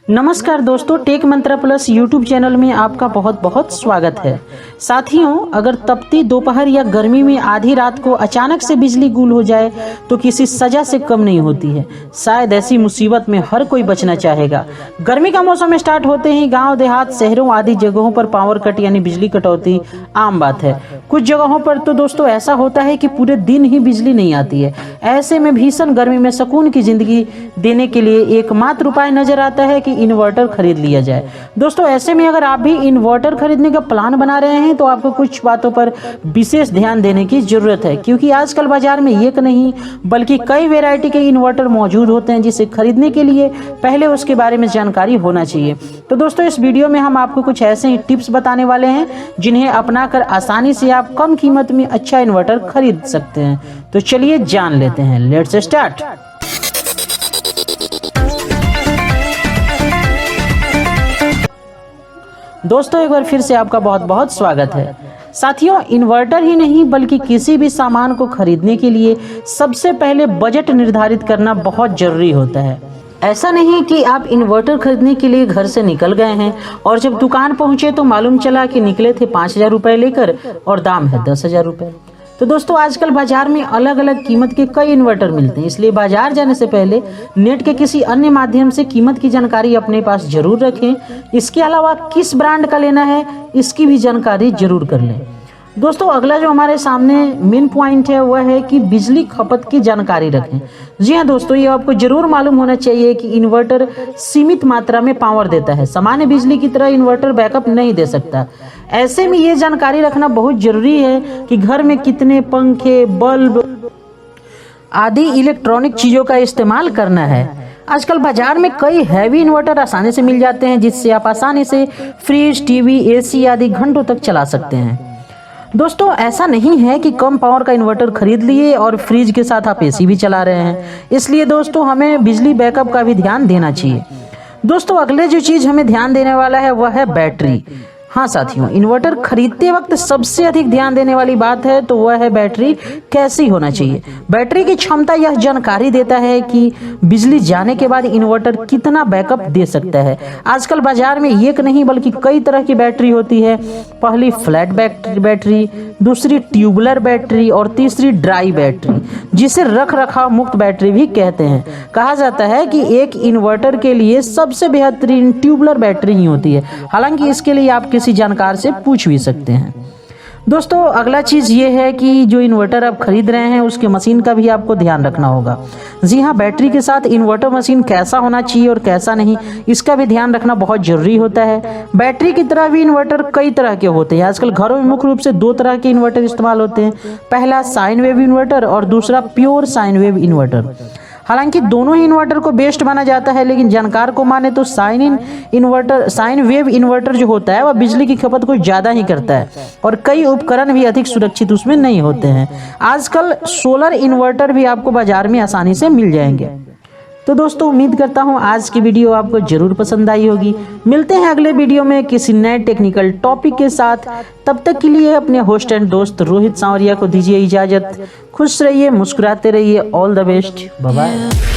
नमस्कार दोस्तों, टेक मंत्रा plus YouTube channel में आपका बहुत बहुत स्वागत है। साथियों, अगर तपती दोपहर या गर्मी में आधी रात को अचानक से बिजली गुल हो जाए तो किसी सजा से कम नहीं होती है। शायद ऐसी मुसीबत में हर कोई बचना चाहेगा। गर्मी का मौसम स्टार्ट होते ही गांव देहात शहरों आदि जगहों पर पावर कट यानी बिजली कटौती आम बात है। कुछ जगहों पर तो दोस्तों ऐसा होता है कि पूरे दिन ही बिजली नहीं आती है। ऐसे में भीषण गर्मी में सुकून की जिंदगी देने के लिए एकमात्र उपाय नजर आता है कि इन्वर्टर खरीद लिया जाए। दोस्तों, ऐसे में अगर आप भी इन्वर्टर खरीदने का प्लान बना रहे हैं तो आपको कुछ बातों पर विशेष ध्यान देने की जरूरत है, क्योंकि आजकल बाजार में एक नहीं बल्कि कई वैरायटी के इन्वर्टर मौजूद होते हैं, जिसे खरीदने के लिए पहले उसके बारे में जानकारी होना चाहिए। तो दोस्तों, इस वीडियो में हम आपको कुछ ऐसे ही टिप्स बताने वाले हैं जिन्हें अपनाकर आसानी से आप कम कीमत में अच्छा इन्वर्टर खरीद सकते हैं। तो चलिए जान लेते हैं। Let's start. दोस्तों, एक बार फिर से आपका बहुत बहुत स्वागत है। साथियों, इन्वर्टर ही नहीं बल्कि किसी भी सामान को खरीदने के लिए सबसे पहले बजट निर्धारित करना बहुत जरूरी होता है। ऐसा नहीं कि आप इन्वर्टर खरीदने के लिए घर से निकल गए हैं और जब दुकान पहुंचे तो मालूम चला कि निकले थे 5,000 रुपए लेकर और दाम है 10,000 रुपए। तो दोस्तों, आजकल बाजार में अलग अलग कीमत के कई इन्वर्टर मिलते हैं, इसलिए बाजार जाने से पहले नेट के किसी अन्य माध्यम से कीमत की जानकारी अपने पास जरूर रखें। इसके अलावा किस ब्रांड का लेना है इसकी भी जानकारी जरूर कर लें। दोस्तों, अगला जो हमारे सामने मेन पॉइंट है वह है कि बिजली खपत की जानकारी रखें। जी हाँ दोस्तों, ये आपको जरूर मालूम होना चाहिए कि इन्वर्टर सीमित मात्रा में पावर देता है। सामान्य बिजली की तरह इन्वर्टर बैकअप नहीं दे सकता। ऐसे में ये जानकारी रखना बहुत जरूरी है कि घर में कितने पंखे, बल्ब आदि इलेक्ट्रॉनिक चीजों का इस्तेमाल करना है। आजकल बाजार में कई हैवी इन्वर्टर आसानी से मिल जाते हैं, जिससे आप आसानी से फ्रिज, टीवी, एसी आदि घंटों तक चला सकते हैं। दोस्तों, ऐसा नहीं है कि कम पावर का इन्वर्टर खरीद लिए और फ्रिज के साथ आप एसी भी चला रहे हैं। इसलिए दोस्तों, हमें बिजली बैकअप का भी ध्यान देना चाहिए। दोस्तों, अगले जो चीज हमें ध्यान देने वाला है वह है बैटरी। हाँ साथियों, इन्वर्टर खरीदते वक्त सबसे अधिक ध्यान देने वाली बात है तो वह है बैटरी कैसी होना चाहिए। बैटरी की क्षमता यह जानकारी देता है कि बिजली जाने के बाद इन्वर्टर कितना बैकअप दे सकता है। आजकल बाजार में एक नहीं बल्कि कई तरह की बैटरी होती है। पहली फ्लैट बैटरी, दूसरी ट्यूबुलर बैटरी और तीसरी ड्राई बैटरी, जिसे रख रखाव मुक्त बैटरी भी कहते हैं। कहा जाता है कि एक इन्वर्टर के लिए सबसे बेहतरीन ट्यूबुलर बैटरी ही होती है। हालांकि इसके लिए आप किसी जानकार से पूछ भी सकते हैं। दोस्तों, अगला चीज ये है कि जो इन्वर्टर आप खरीद रहे हैं उसके मशीन का भी आपको ध्यान रखना होगा। जी हाँ, बैटरी के साथ इन्वर्टर मशीन कैसा होना चाहिए और कैसा नहीं, इसका भी ध्यान रखना बहुत जरूरी होता है। बैटरी की तरह भी इन्वर्टर कई तरह के होते हैं। आजकल घरों में मुख्य रूप से 2 तरह के इन्वर्टर इस्तेमाल होते हैं। पहला साइन वेव इन्वर्टर और दूसरा प्योर साइन वेव इन्वर्टर। हालांकि दोनों ही इन्वर्टर को बेस्ट माना जाता है, लेकिन जानकार को माने तो साइन वेव इन्वर्टर जो होता है वह बिजली की खपत को ज्यादा ही करता है और कई उपकरण भी अधिक सुरक्षित उसमें नहीं होते हैं। आजकल सोलर इन्वर्टर भी आपको बाजार में आसानी से मिल जाएंगे। तो दोस्तों, उम्मीद करता हूँ आज की वीडियो आपको जरूर पसंद आई होगी। मिलते हैं अगले वीडियो में किसी नए टेक्निकल टॉपिक के साथ। तब तक के लिए अपने होस्ट एंड दोस्त रोहित सांवरिया को दीजिए इजाजत। खुश रहिए, मुस्कुराते रहिए। All the best, bye bye.